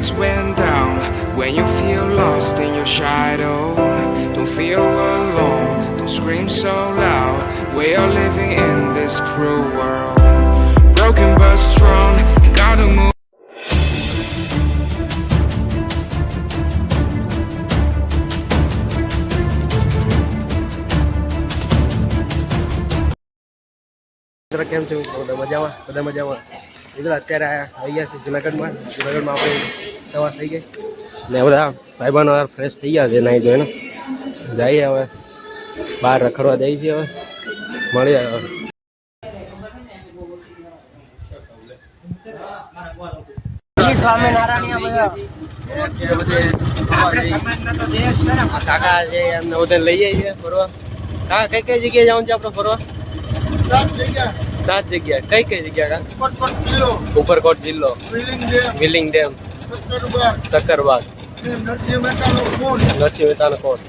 lights went down. When you feel lost in your shadow, don't feel alone, don't scream so loud. We are living in this cruel world, broken but strong, gotta move. કેમ છો બધા મજામાં મિત્રો અત્યારે આવી ગયા છે જુનાગઢમાં આપણે સવાર થઈ ગઈ ને બધા ભાઈબંધો ફ્રેશ થઈ ગયા છે નાઈ ધોઈને જઈએ હવે બહાર રખડવા જઈએ છીએ હવે મળીએ હવે કાકા છે એમને બધા લઈ જઈએ ફરવા કાકા કઈ કઈ જગ્યાએ જવાનું છે આપણે ફરવા 7 જગ્યા કઈ જગ્યા ઉપરકોટ જિલ્લો વિલિંગ ડેમ સક્કરબાગ નરસિંહ મહેતાનો કોટ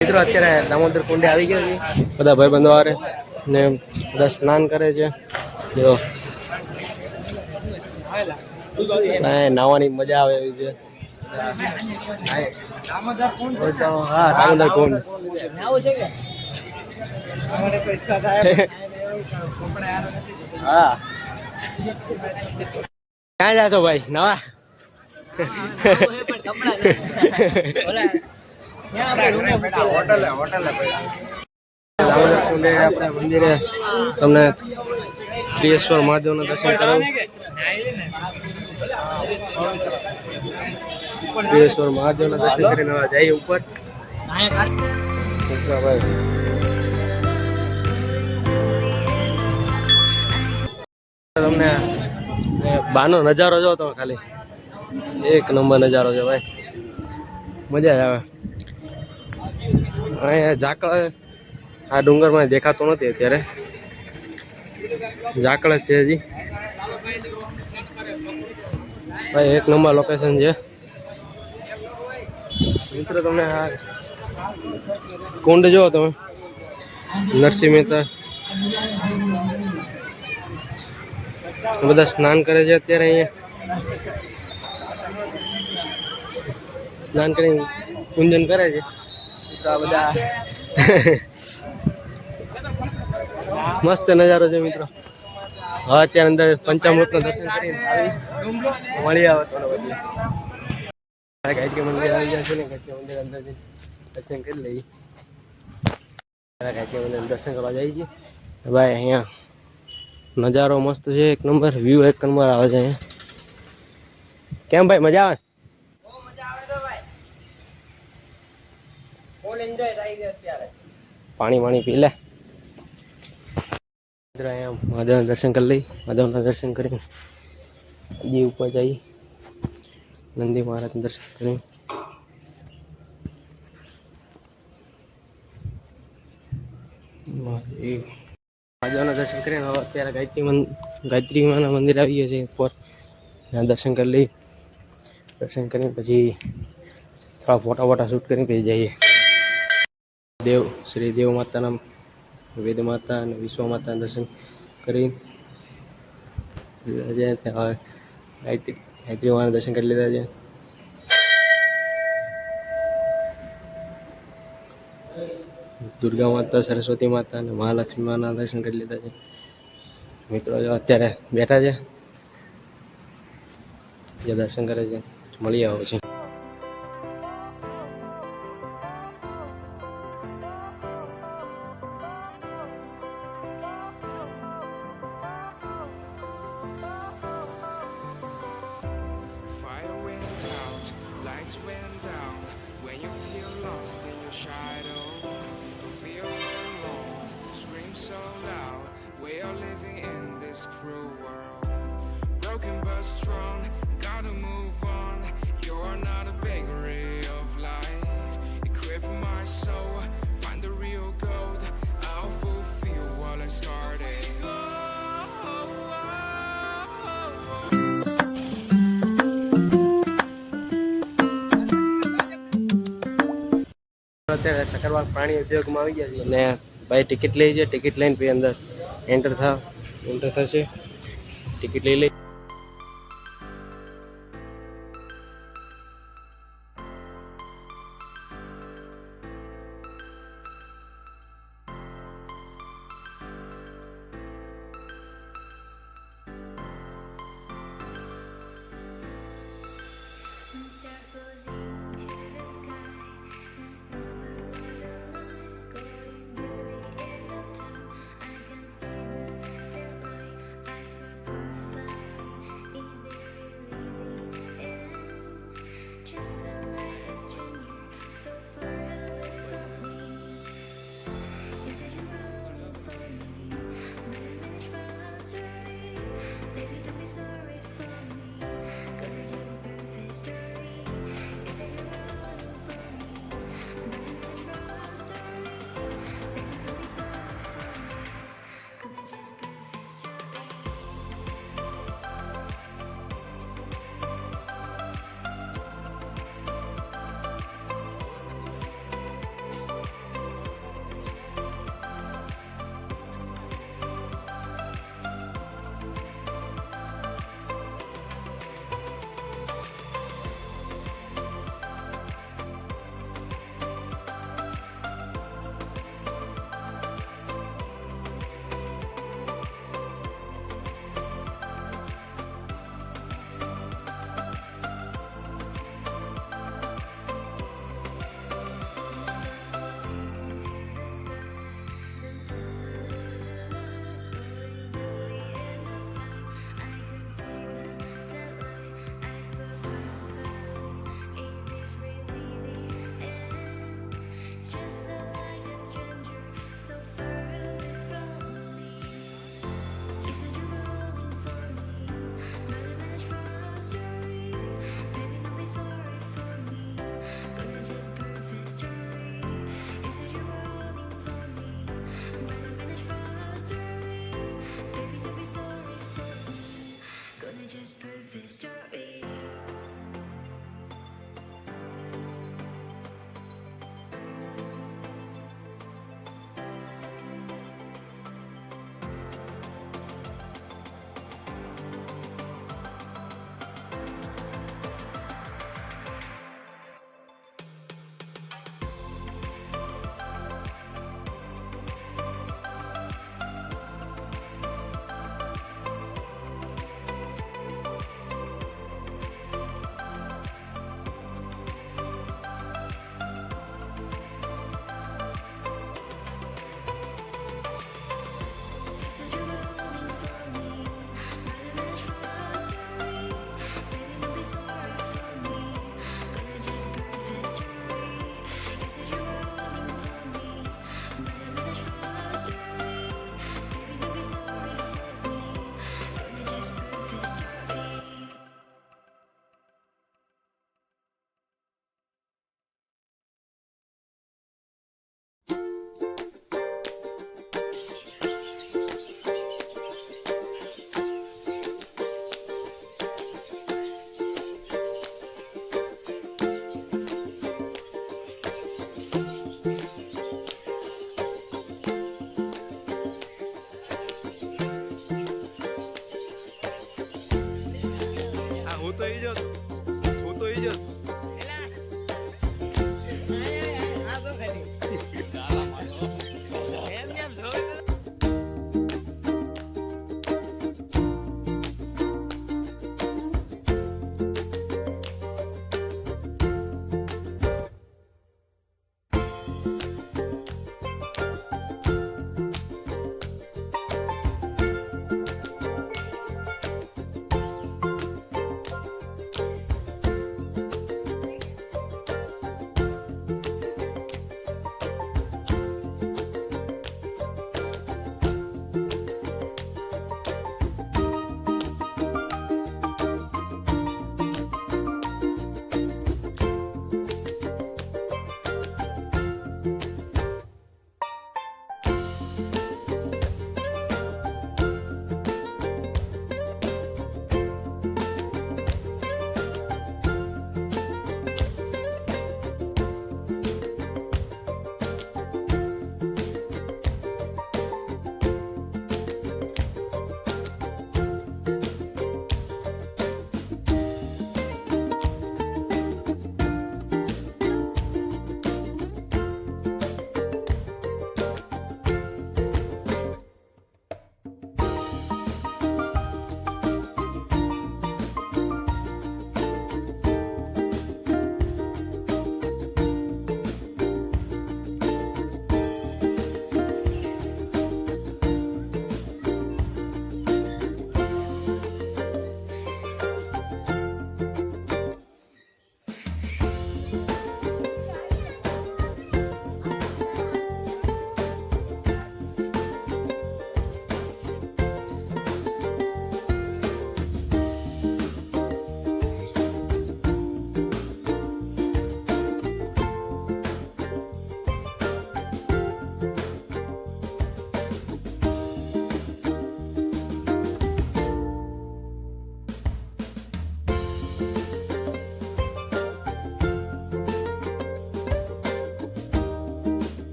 મિત્રો અત્યારે દામોદર કુંડે આવી ગયા છે બધા ભાઈબંધો આરે ને બધા સ્નાન કરે છે નાવાની મજા આવે એવી છે હા દામોદર કુંડ હા ક્યાં જાશો ભાઈ નવા દામોદર કુંડે આપણા મંદિરે તમને શ્રીયેશ્વર મહાદેવના દર્શન કરાવું શ્રીયેશ્વર મહાદેવના દર્શન કરીને જઈએ ઉપર તમને બાનો નજારો જો તમે ખાલી એક નંબર નજારો છે ભાઈ મજા આવે અહીંયા ઝાકળ આ ડુંગરમાં દેખાતો નથી અત્યારે ઝાકળ જ છે હજી ભાઈ એક નંબર લોકેશન છે મિત્રો તમને આ કુંડ જો તમે નરસિંહ મહેતા બધા સ્નાન કરે છે અત્યારે અહીંયા સ્નાન કરીને પૂજન કરે છે તો આ બધા મસ્ત નજારો છે મિત્રો હવે અત્યારે અંદર પંચામૃતના દર્શન કરીને મળી આવે તો પછી ગાયત્રી મંદિર આવી જશે ને ગાયત્રી મંદિર અંદર દર્શન કરી લઈએ ગાયત્રી મંદિર દર્શન કરવા જઈએ છીએ ભાઈ અહીંયા નજારો મસ્ત છે એક નંબર વ્યૂ એક નંબર આવે છે અહીંયા કેમ ભાઈ મજા આવે પાણી પી લે અહીંયા મહાદેવના દર્શન કરી લઈ મહાદેવના દર્શન કરીને હજી ઉપર જઈએ નંદી મહારાજના દર્શન કરી મહાદેવના દર્શન કરીને હવે અત્યારે ગાયત્રી માના મંદિર આવી ગયા છે ઉપર ત્યાં દર્શન કરી લઈ દર્શન કરીને પછી થોડા ફોટા શૂટ કરીને પછી જઈએ શ્રી દેવ માતાના વેદ માતા અને વિશ્વ માતાના દર્શન કરી ગાયત્રી માના દર્શન કરી લીધા છે દુર્ગા માતા સરસ્વતી માતા અને મહાલક્ષ્મી માના દર્શન કરી લીધા છે મિત્રો અત્યારે બેઠા છે જે દર્શન કરે છે મળી આવો છે Lights went down. When you feel lost in your shadow, don't feel alone, don't scream so loud. We are living in this cruel world, broken but strong, gotta move on. You're not a bakery of life, equip my soul, find the real gold. I'll fulfill what I started. અત્યારે સકરવાલ પ્રાણી ઉદ્યોગમાં આવી ગયા છે અને ભાઈ ticket લઈ છે. ટિકિટ લઈને પછી અંદર એન્ટર થશે. ટિકિટ લઈ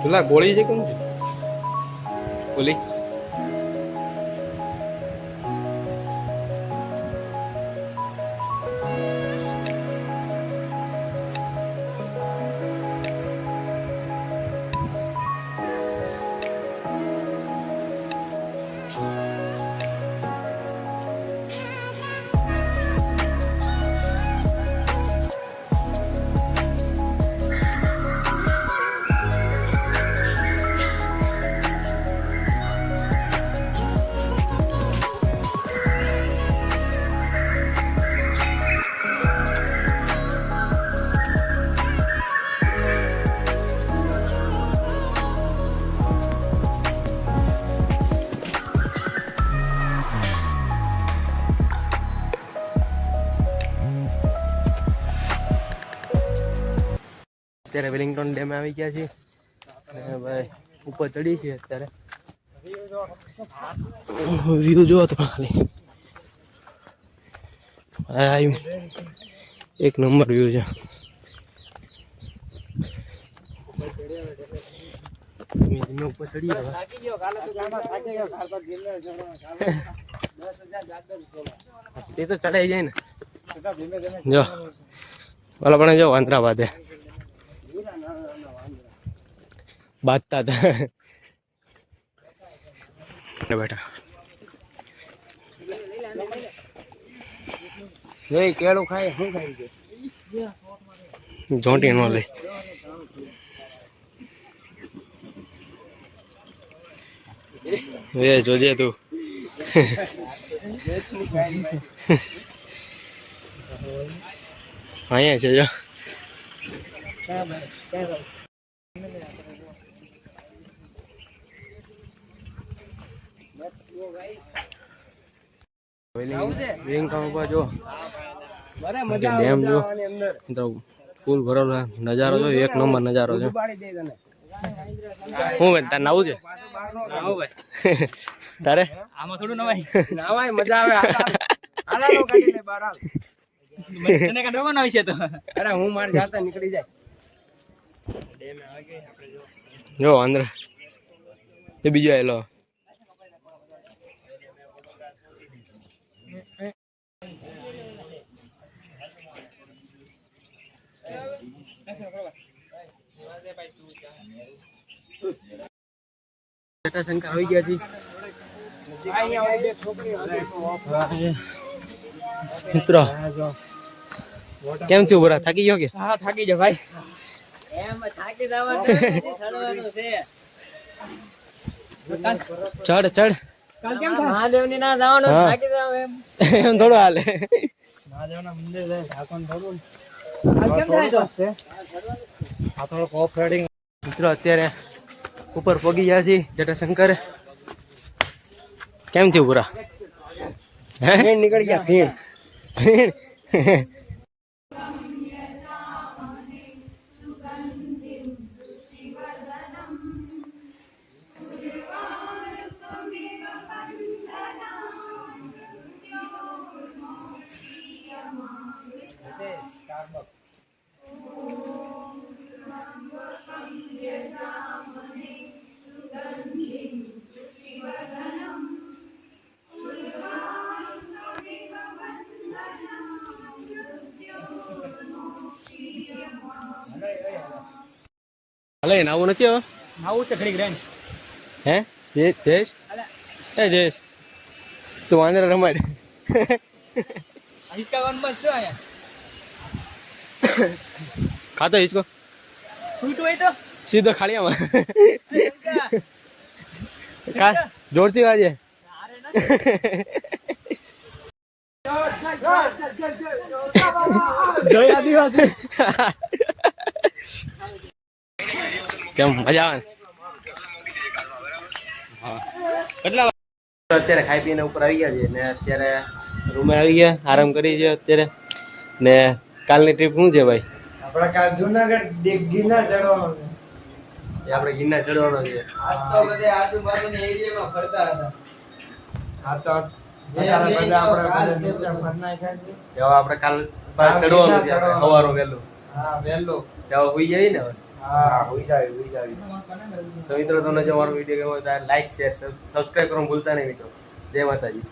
પેલા ગોળી છે કોણ છે ગોળી અત્યારે વેલિંગ્ટન ડેમ આવી ગયા છે અને ભાઈ ઉપર ચડી છે અત્યારે વ્યૂ જો તો ખાલી એક નંબર વ્યૂ છે ઉપર ચડી એ તો ચડાઈ જાય ને જો ઓલા પણ જો વાંદરા બાંધે બાંધતા હતા બેટા જોઈ કેળું ખાય શું ખાય છે જોંટી નો લે એ જોજે તું અહીંયા છે જો ડેમ જો ફૂલ ભરેલો નજારો જો એક નંબર નજારો છે હું બેન તારે નાવું છે તારે આમાં થોડું નવાય મજા આવે તને કાઢવાનો વિશે તો અરે હું માર જાતા નીકળી જાય જો અંદર એ બીજો આવેલો શંકર આવી ગયા છે મિત્રો કેમ થયું બરા થાકી ગયો કે હા થાકી ગયો ભાઈ એમ થાકી જવાનું છે ચડ ચડ કાલ કેમ મહાદેવ ની ના જવાનું થાકી જાવ એમ થોડું હાલે મહાદેવ ના મંદિર જાય ઢાકોન થોડું કાલ કેમ થાય છે આ થોડો ઓફ રાઇડિંગ મિત્રો અત્યારે ઉપર પગી ગયા છે જટાશંકર કેમ થયું પૂરા હે નીકળી ગયા ભીડ ભીડ અલે નાવું નથી હવે નાવું છે ઘડીક રેન હે જયેશ હે જયેશ તું વાંદરા રમાડ હિચકા કોણ બસ છો આયા ખાતો હિચકો છૂટ હોય તો સીધો ખાળિયામાં કા જોરથી વાજે જય આદિવાસી કેમ મજા આવે કેટલા અત્યારે ખાઈ પીને ઉપર આવી ગયા છે ને અત્યારે રૂમે આવી ગયા આરામ કરી છે અત્યારે ને કાલની ટ્રીપ શું છે ભાઈ આપણે કાલ જુનાગઢ ગિરનાર ચડવાનો છે એ આપણે ગિરનાર ચડવાનો છે આજ તો બધે આજુબાજુના એરિયામાં ફરતા હતા આ તો બધા આપણે નીચે ફરનાય થાય છે હવે આપણે કાલ ચડવાનું છે સવારો વહેલું હા વહેલો ત્યાં હોઈ જાય ને હવે હા હોઈ જાય તો મિત્રો તમને જો અમારો વિડીયો ગમ્યો હોય તો લાઈક શેર સબસ્ક્રાઈબ કરવાનું ભૂલતા નહીં મિત્રો જય માતાજી